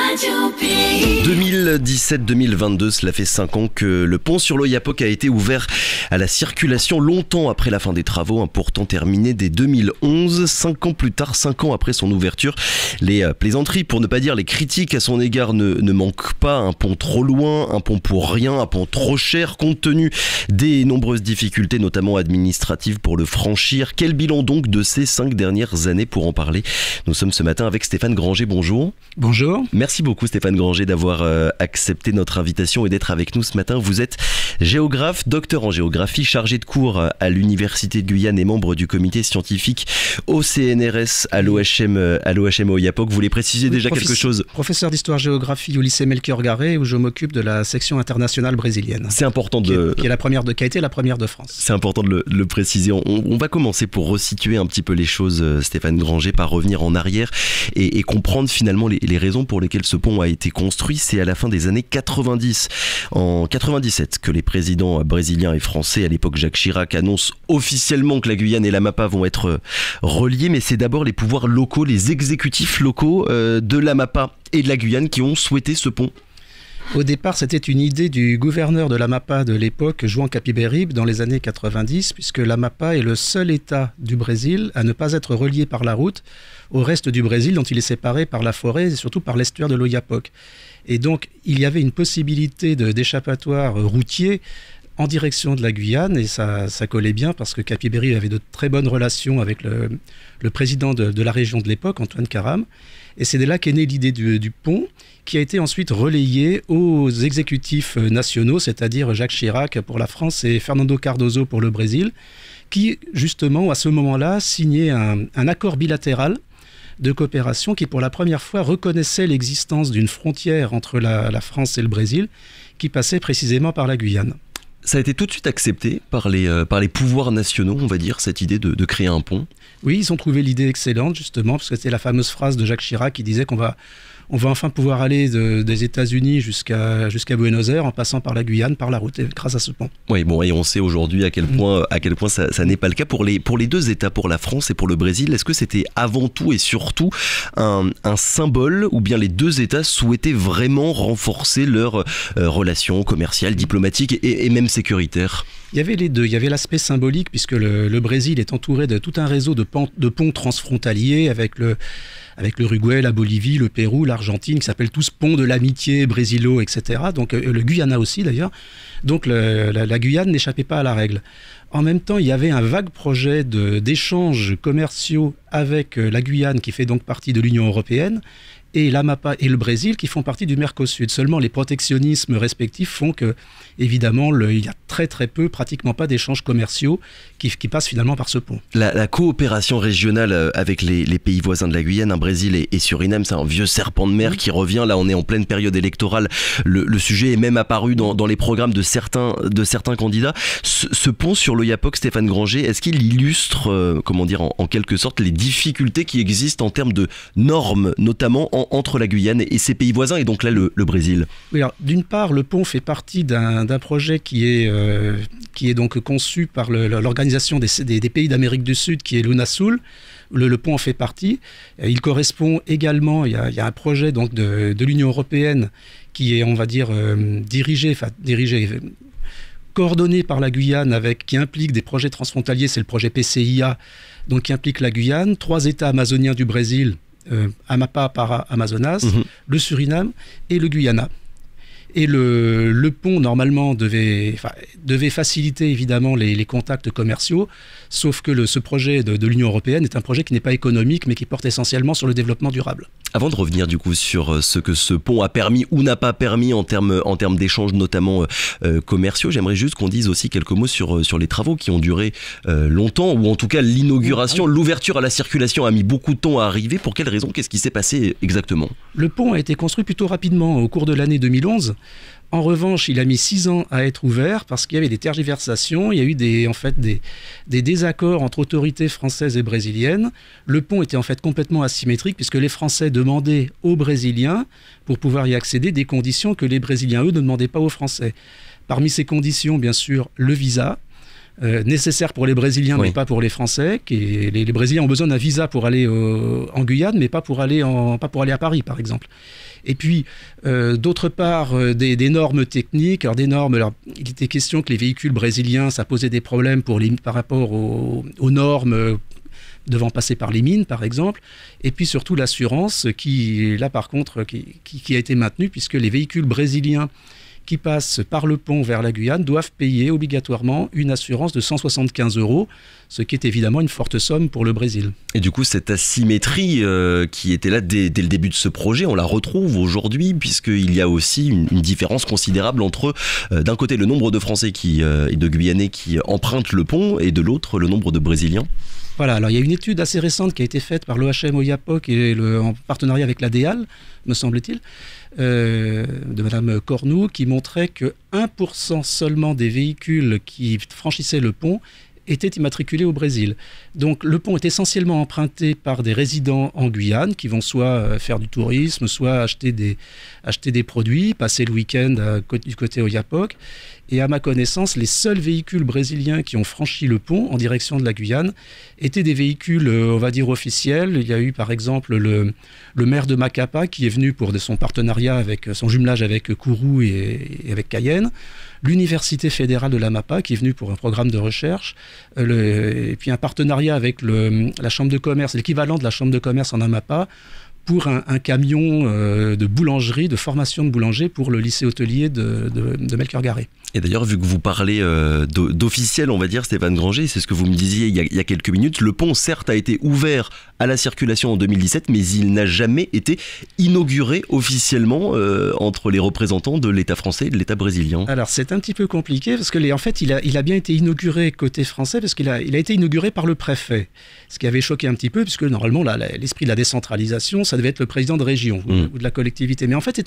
2017-2022, cela fait 5 ans que le pont sur l'Oyapock a été ouvert à la circulation, longtemps après la fin des travaux, pourtant terminés dès 2011. 5 ans plus tard, 5 ans après son ouverture, les plaisanteries, pour ne pas dire les critiques à son égard ne manquent pas. Un pont trop loin, un pont pour rien, un pont trop cher, compte tenu des nombreuses difficultés, notamment administratives, pour le franchir. Quel bilan donc de ces 5 dernières années? Pour en parler, nous sommes ce matin avec Stéphane Granger. Bonjour. Bonjour. Merci beaucoup Stéphane Granger d'avoir accepté notre invitation et d'être avec nous ce matin. Vous êtes géographe, docteur en géographie, chargé de cours à l'Université de Guyane et membre du comité scientifique au CNRS à l'OHM Oyapock. Vous voulez préciser déjà quelque chose? Professeur d'histoire-géographie au lycée Melchior Garret, où je m'occupe de la section internationale brésilienne. C'est important qui a été la première de France. C'est important de le préciser. On va commencer pour resituer un petit peu les choses, Stéphane Granger, par revenir en arrière et comprendre finalement les raisons pour lesquelles ce pont a été construit. C'est à la fin des années 90, en 97, que les présidents brésiliens et français, à l'époque Jacques Chirac, annoncent officiellement que la Guyane et l'Amapá vont être reliés. Mais c'est d'abord les pouvoirs locaux, les exécutifs locaux de l'Amapá et de la Guyane qui ont souhaité ce pont. Au départ, c'était une idée du gouverneur de l'Amapá de l'époque, João Capiberibe, dans les années 90, puisque l'Amapá est le seul État du Brésil à ne pas être relié par la route au reste du Brésil, dont il est séparé par la forêt et surtout par l'estuaire de l'Oyapock. Et donc, il y avait une possibilité d'échappatoire routier en direction de la Guyane, et ça collait bien parce que Capiberibe avait de très bonnes relations avec le président de la région de l'époque, Antoine Karam. Et c'est de là qu'est née l'idée du pont, qui a été ensuite relayée aux exécutifs nationaux, c'est-à-dire Jacques Chirac pour la France et Fernando Cardoso pour le Brésil, qui justement, à ce moment-là, signaient un accord bilatéral de coopération qui, pour la première fois, reconnaissait l'existence d'une frontière entre la France et le Brésil, qui passait précisément par la Guyane. Ça a été tout de suite accepté par les pouvoirs nationaux, on va dire, cette idée de créer un pont? Oui, ils ont trouvé l'idée excellente, justement, parce que c'était la fameuse phrase de Jacques Chirac qui disait qu'on va enfin pouvoir aller des États-Unis jusqu'à Buenos Aires en passant par la Guyane, par la route, grâce à ce pont. Oui, bon, et on sait aujourd'hui à quel point ça n'est pas le cas. Pour les deux États, pour la France et pour le Brésil, est-ce que c'était avant tout et surtout un symbole, ou bien les deux États souhaitaient vraiment renforcer leurs relations commerciales, diplomatiques et même sécuritaires? Il y avait les deux. Il y avait l'aspect symbolique, puisque le Brésil est entouré de tout un réseau de ponts transfrontaliers avec l'Uruguay, la Bolivie, le Pérou, l'Argentine, qui s'appellent tous ponts de l'amitié, Brésilo, etc. Donc le Guyana aussi d'ailleurs. Donc la Guyane n'échappait pas à la règle. En même temps, il y avait un vague projet d'échanges commerciaux avec la Guyane, qui fait donc partie de l'Union européenne, et l'Amapá et le Brésil qui font partie du Mercosur. Seulement les protectionnismes respectifs font que, évidemment, il y a très très peu, pratiquement pas d'échanges commerciaux qui passent finalement par ce pont. La coopération régionale avec les pays voisins de la Guyane, Brésil et Suriname, c'est un vieux serpent de mer qui revient. Là, on est en pleine période électorale. Le sujet est même apparu dans les programmes de certains candidats. Ce pont sur l'Oyapock, Stéphane Granger, est-ce qu'il illustre, en quelque sorte, les difficultés qui existent en termes de normes, notamment entre la Guyane et ses pays voisins, et donc là le Brésil? Oui, alors d'une part, le pont fait partie d'un projet qui est donc conçu par l'organisation des pays d'Amérique du Sud, qui est l'UNASUL. Le pont en fait partie. Il correspond également, il y a un projet donc de l'Union européenne qui est, on va dire, coordonné par la Guyane, qui implique des projets transfrontaliers. C'est le projet PCIA, donc qui implique la Guyane, 3 États amazoniens du Brésil, Amapá, Pará, Amazonas, le Suriname et le Guyana. Et le pont, normalement, devait faciliter évidemment les contacts commerciaux, sauf que ce projet de l'Union européenne est un projet qui n'est pas économique, mais qui porte essentiellement sur le développement durable. Avant de revenir du coup sur ce que ce pont a permis ou n'a pas permis en termes d'échanges, notamment commerciaux, j'aimerais juste qu'on dise aussi quelques mots sur les travaux qui ont duré longtemps, ou en tout cas l'inauguration, l'ouverture à la circulation a mis beaucoup de temps à arriver. Pour quelles raisons? Qu'est-ce qui s'est passé exactement? Le pont a été construit plutôt rapidement, au cours de l'année 2011. En revanche, il a mis 6 ans à être ouvert parce qu'il y avait des tergiversations, il y a eu des désaccords entre autorités françaises et brésiliennes. Le pont était en fait complètement asymétrique puisque les Français demandaient aux Brésiliens, pour pouvoir y accéder, des conditions que les Brésiliens, eux, ne demandaient pas aux Français. Parmi ces conditions, bien sûr, le visa. nécessaire pour les Brésiliens, mais pas pour les Français. Les Brésiliens ont besoin d'un visa pour aller en Guyane, mais pas pour aller à Paris, par exemple. Et puis, d'autre part, des normes techniques. Alors, il était question que les véhicules brésiliens, ça posait des problèmes par rapport aux normes devant passer par les mines, par exemple. Et puis, surtout, l'assurance, qui a été maintenue, puisque les véhicules brésiliens qui passent par le pont vers la Guyane doivent payer obligatoirement une assurance de 175 €, ce qui est évidemment une forte somme pour le Brésil. Et du coup, cette asymétrie qui était là dès le début de ce projet, on la retrouve aujourd'hui, puisqu'il y a aussi une différence considérable entre, d'un côté, le nombre de Français et de Guyanais qui empruntent le pont, et de l'autre, le nombre de Brésiliens. Voilà, alors il y a une étude assez récente qui a été faite par l'OHM Oyapock en partenariat avec la DEAL, me semble-t-il, de Madame Cornoux, qui montrait que 1% seulement des véhicules qui franchissaient le pont étaient immatriculés au Brésil. Donc le pont est essentiellement emprunté par des résidents en Guyane qui vont soit faire du tourisme, soit acheter des produits, passer le week-end du côté Oyapock. Et à ma connaissance, les seuls véhicules brésiliens qui ont franchi le pont en direction de la Guyane étaient des véhicules, on va dire, officiels. Il y a eu par exemple le maire de Macapá qui est venu pour son partenariat avec son jumelage avec Kourou et avec Cayenne. L'Université fédérale de l'Amapá qui est venue pour un programme de recherche. Et puis un partenariat avec la Chambre de commerce, l'équivalent de la Chambre de commerce en Amapá, pour un camion de boulangerie, de formation de boulanger pour le lycée hôtelier de Melchior-Garret. Et d'ailleurs, vu que vous parlez d'officiel, on va dire, Stéphane Granger, c'est ce que vous me disiez il y a quelques minutes, le pont, certes, a été ouvert à la circulation en 2017, mais il n'a jamais été inauguré officiellement entre les représentants de l'État français et de l'État brésilien. Alors, c'est un petit peu compliqué, parce que en fait, il a bien été inauguré côté français, parce qu'il a été inauguré par le préfet, ce qui avait choqué un petit peu, puisque normalement, l'esprit de la décentralisation, ça devait être le président de région ou de la collectivité. Mais en fait,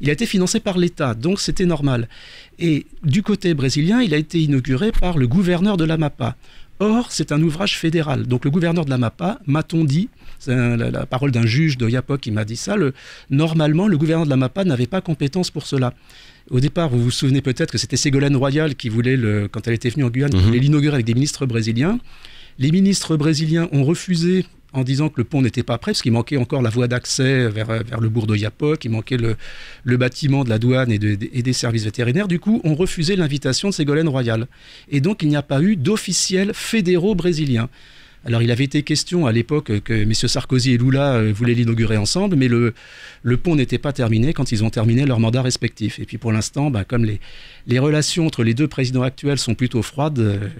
il a été financé par l'État, donc c'était normal. Et du côté brésilien, il a été inauguré par le gouverneur de l'Amapá. Or, c'est un ouvrage fédéral. Donc le gouverneur de l'Amapá, m'a-t-on dit, c'est la parole d'un juge d'Oyapock qui m'a dit ça, normalement, le gouverneur de l'Amapá n'avait pas compétence pour cela. Au départ, vous vous souvenez peut-être que c'était Ségolène Royal qui voulait, quand elle était venue en Guyane, qui voulait l'inaugurer avec des ministres brésiliens. Les ministres brésiliens ont refusé en disant que le pont n'était pas prêt, parce qu'il manquait encore la voie d'accès vers le bourg d'Oyapock, il manquait le bâtiment de la douane et des services vétérinaires. Du coup, on refusait l'invitation de Ségolène Royal. Et donc, il n'y a pas eu d'officiels fédéraux brésiliens. Alors, il avait été question à l'époque que M. Sarkozy et Lula voulaient l'inaugurer ensemble, mais le pont n'était pas terminé quand ils ont terminé leur mandat respectif. Et puis, pour l'instant, comme les relations entre les deux présidents actuels sont plutôt froides,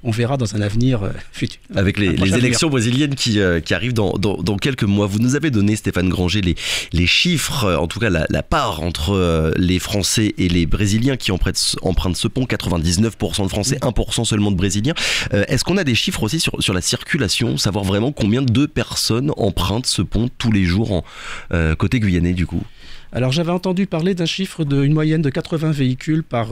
on verra dans un avenir futur. Avec les élections brésiliennes qui arrivent dans quelques mois. Vous nous avez donné, Stéphane Granger, les chiffres, en tout cas la part entre les Français et les Brésiliens qui empruntent ce pont, 99% de Français, 1% seulement de Brésiliens. Est-ce qu'on a des chiffres aussi sur la circulation, savoir vraiment combien de personnes empruntent ce pont tous les jours côté guyanais du coup? Alors j'avais entendu parler d'un chiffre d'une moyenne de 80 véhicules par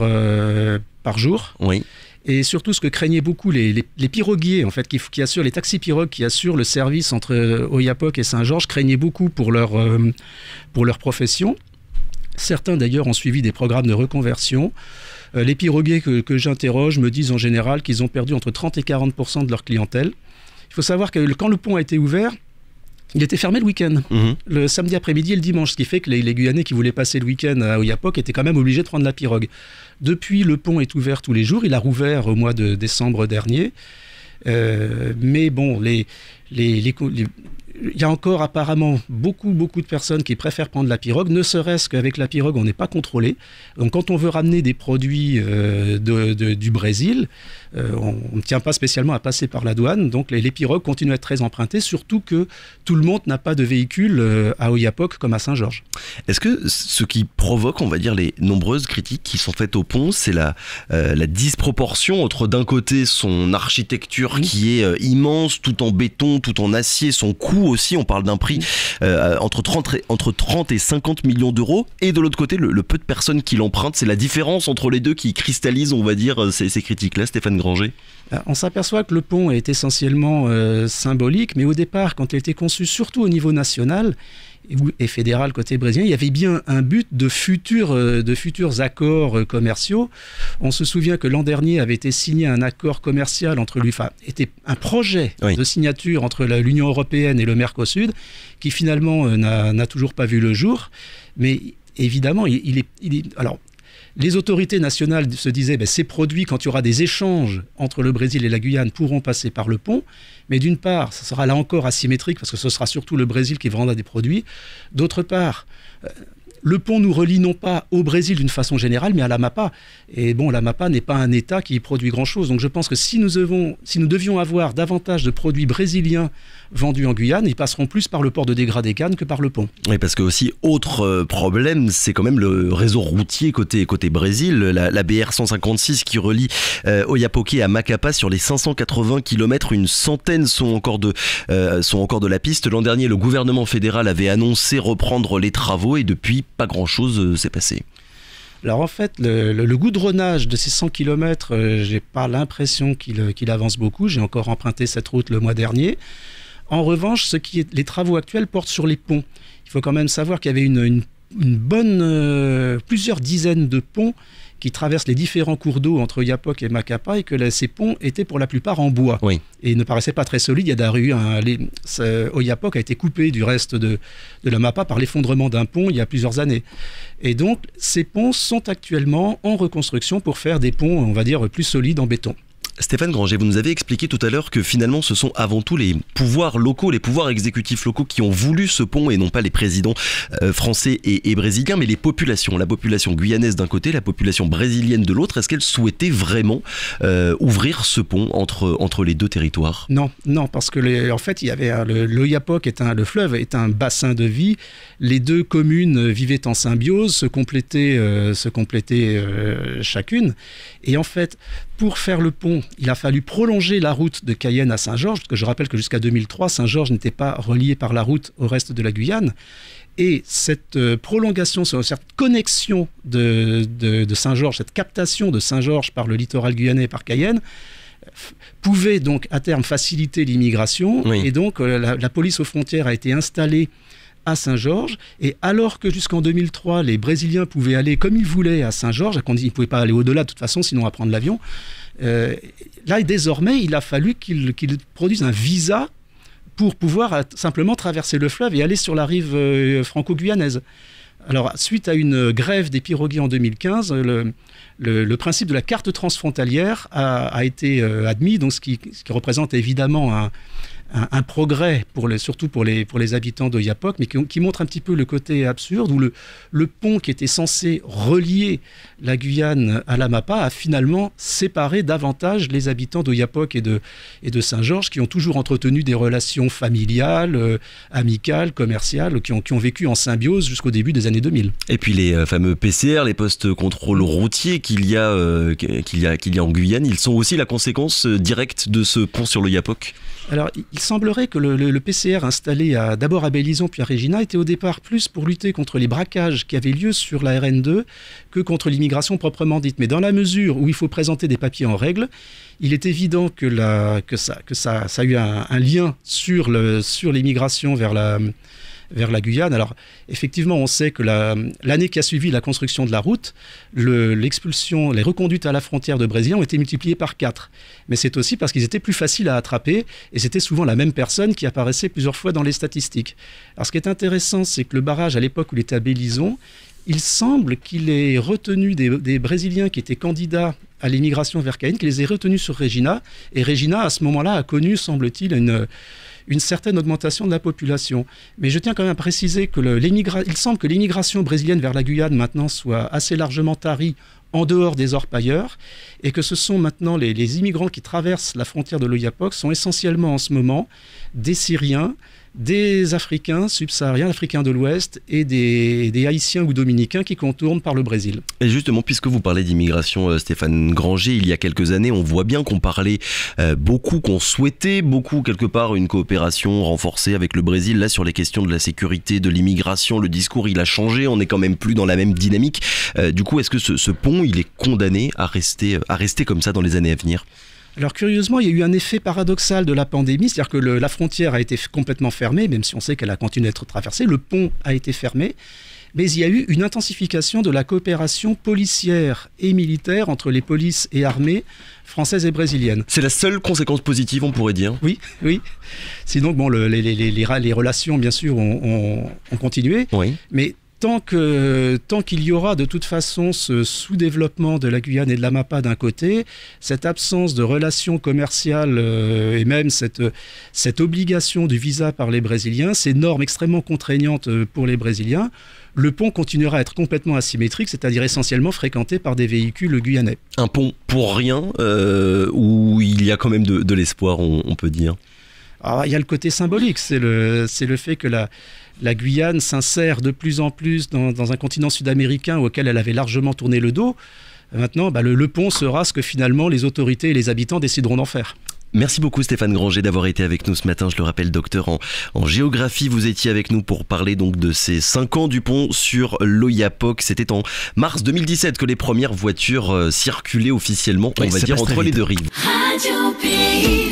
jour. Oui. Et surtout, ce que craignaient beaucoup les piroguiers, en fait, qui assurent, les taxis pirogues qui assurent le service entre Oyapock et Saint-Georges, craignaient beaucoup pour leur profession. Certains, d'ailleurs, ont suivi des programmes de reconversion. Les piroguiers que j'interroge me disent en général qu'ils ont perdu entre 30 et 40% de leur clientèle. Il faut savoir que quand le pont a été ouvert, il était fermé le week-end, le samedi après-midi et le dimanche, ce qui fait que les Guyanais qui voulaient passer le week-end à Oyapock étaient quand même obligés de prendre la pirogue. Depuis, le pont est ouvert tous les jours, il a rouvert au mois de décembre dernier, mais bon, il y a encore apparemment beaucoup de personnes qui préfèrent prendre la pirogue, ne serait-ce qu'avec la pirogue, on n'est pas contrôlé. Donc quand on veut ramener des produits du Brésil, on ne tient pas spécialement à passer par la douane. Donc les pirogues continuent à être très empruntées, surtout que tout le monde n'a pas de véhicule à Oyapock comme à Saint-Georges. Est-ce que ce qui provoque, on va dire, les nombreuses critiques qui sont faites au pont, c'est la disproportion entre d'un côté son architecture qui est immense, tout en béton, tout en acier, son coût aussi, on parle d'un prix entre 30 et 50 millions d'euros, et de l'autre côté le peu de personnes qui l'empruntent. C'est la différence entre les deux qui cristallise, on va dire, ces critiques-là, Stéphane Granger. On s'aperçoit que le pont est essentiellement symbolique, mais au départ, quand il a été conçu, surtout au niveau national, et fédéral côté brésilien, il y avait bien un but de futurs accords commerciaux. On se souvient que l'an dernier avait été signé un accord commercial entre était un projet de signature entre l'Union européenne et le Mercosur, qui finalement n'a toujours pas vu le jour. Mais évidemment, alors, les autorités nationales se disaient ces produits, quand il y aura des échanges entre le Brésil et la Guyane, pourront passer par le pont. Mais d'une part, ça sera là encore asymétrique parce que ce sera surtout le Brésil qui vendra des produits. D'autre part, le pont nous relie non pas au Brésil d'une façon générale, mais à l'Amapá. Et bon, l'Amapá n'est pas un État qui produit grand-chose. Donc je pense que si nous devions avoir davantage de produits brésiliens vendus en Guyane, ils passeront plus par le port de Degradé-Cane que par le pont. Oui, parce que aussi, autre problème, c'est quand même le réseau routier côté Brésil, la BR 156 qui relie Oiapoque à Macapá sur les 580 km, une centaine sont encore de la piste. L'an dernier, le gouvernement fédéral avait annoncé reprendre les travaux et depuis, pas grand-chose s'est passé. Alors en fait, le goudronnage de ces 100 km, j'ai pas l'impression qu'il avance beaucoup. J'ai encore emprunté cette route le mois dernier. En revanche, les travaux actuels portent sur les ponts. Il faut quand même savoir qu'il y avait une bonne plusieurs dizaines de ponts qui traversent les différents cours d'eau entre Oiapoque et Macapá et que ces ponts étaient pour la plupart en bois et ne paraissaient pas très solides. Il y a d'ailleurs Oiapoque a été coupé du reste de l'Amapá par l'effondrement d'un pont il y a plusieurs années. Et donc ces ponts sont actuellement en reconstruction pour faire des ponts, on va dire, plus solides en béton. Stéphane Granger, vous nous avez expliqué tout à l'heure que finalement ce sont avant tout les pouvoirs locaux, les pouvoirs exécutifs locaux qui ont voulu ce pont et non pas les présidents français et brésiliens, mais les populations, la population guyanaise d'un côté, la population brésilienne de l'autre. Est-ce qu'elles souhaitaient vraiment ouvrir ce pont entre les deux territoires ? Non, parce que en fait, il y avait l'Oiapoque le fleuve est un bassin de vie. Les deux communes vivaient en symbiose, se complétaient chacune. Et en fait, pour faire le pont, il a fallu prolonger la route de Cayenne à Saint-Georges, parce que je rappelle que jusqu'à 2003, Saint-Georges n'était pas relié par la route au reste de la Guyane. Et cette prolongation, cette connexion de Saint-Georges, cette captation de Saint-Georges par le littoral guyanais et par Cayenne, pouvait donc à terme faciliter l'immigration. Oui. Et donc la police aux frontières a été installée à Saint-Georges, et alors que jusqu'en 2003, les Brésiliens pouvaient aller comme ils voulaient à Saint-Georges, ils ne pouvaient pas aller au-delà de toute façon, sinon à prendre l'avion, là désormais, il a fallu qu'ils produisent un visa pour pouvoir simplement traverser le fleuve et aller sur la rive franco-guyanaise. Alors, suite à une grève des piroguiers en 2015, le principe de la carte transfrontalière a été admis, donc ce qui représente évidemment un progrès, surtout pour les habitants d'Oiapoque, mais qui montre un petit peu le côté absurde, où le pont qui était censé relier la Guyane à l'Amapá a finalement séparé davantage les habitants d'Oiapoque et de Saint-Georges, qui ont toujours entretenu des relations familiales, amicales, commerciales, qui ont vécu en symbiose jusqu'au début des années 2000. Et puis les fameux PCR, les postes contrôle routiers qu'il y a en Guyane, ils sont aussi la conséquence directe de ce pont sur l'Oiapoque. Alors, il semblerait que le PCR installé d'abord à Bélizon puis à Regina était au départ plus pour lutter contre les braquages qui avaient lieu sur la RN2 que contre l'immigration proprement dite. Mais dans la mesure où il faut présenter des papiers en règle, il est évident que ça a eu un lien sur l'immigration vers la Guyane. Alors, effectivement, on sait que l'année qui a suivi la construction de la route, l'expulsion, les reconduites à la frontière de Brésil ont été multipliées par 4. Mais c'est aussi parce qu'ils étaient plus faciles à attraper et c'était souvent la même personne qui apparaissait plusieurs fois dans les statistiques. Alors, ce qui est intéressant, c'est que le barrage, à l'époque où il était à Bélizon, il semble qu'il ait retenu des Brésiliens qui étaient candidats à l'immigration vers Cayenne, qu'il les ait retenus sur Regina. Et Regina, à ce moment-là, a connu, semble-t-il, une certaine augmentation de la population. Mais je tiens quand même à préciser que il semble que l'immigration brésilienne vers la Guyane maintenant soit assez largement tarie en dehors des orpailleurs et que ce sont maintenant les immigrants qui traversent la frontière de l'Oiapoque sont essentiellement en ce moment des Syriens, des Africains subsahariens, Africains de l'Ouest et des Haïtiens ou Dominicains qui contournent par le Brésil. Et justement, puisque vous parlez d'immigration, Stéphane Granger, il y a quelques années, on voit bien qu'on parlait beaucoup, qu'on souhaitait beaucoup quelque part une coopération renforcée avec le Brésil. Là, sur les questions de la sécurité, de l'immigration, le discours, il a changé, on n'est quand même plus dans la même dynamique. Du coup, est-ce que ce pont, il est condamné à rester comme ça dans les années à venir ? Alors curieusement, il y a eu un effet paradoxal de la pandémie, c'est-à-dire que la frontière a été complètement fermée, même si on sait qu'elle a continué d'être traversée, le pont a été fermé, mais il y a eu une intensification de la coopération policière et militaire entre les polices et armées françaises et brésiliennes. C'est la seule conséquence positive, on pourrait dire. Oui. Sinon, bon, les relations, bien sûr, ont continué, Oui. mais tant qu'il y aura de toute façon ce sous-développement de la Guyane et de l'Amapá d'un côté, cette absence de relations commerciales et même cette obligation du visa par les Brésiliens, ces normes extrêmement contraignantes pour les Brésiliens, le pont continuera à être complètement asymétrique, c'est-à-dire essentiellement fréquenté par des véhicules guyanais. Un pont pour rien, où il y a quand même de l'espoir, on peut dire. Alors, il y a le côté symbolique, c'est le fait que la Guyane s'insère de plus en plus dans un continent sud-américain auquel elle avait largement tourné le dos. Maintenant, le pont sera ce que finalement les autorités et les habitants décideront d'en faire. Merci beaucoup Stéphane Granger d'avoir été avec nous ce matin. Je le rappelle, docteur en géographie, vous étiez avec nous pour parler donc de ces 5 ans du pont sur l'Oyapock. C'était en mars 2017 que les premières voitures circulaient officiellement, on va dire, entre les deux rives. Radio Pays.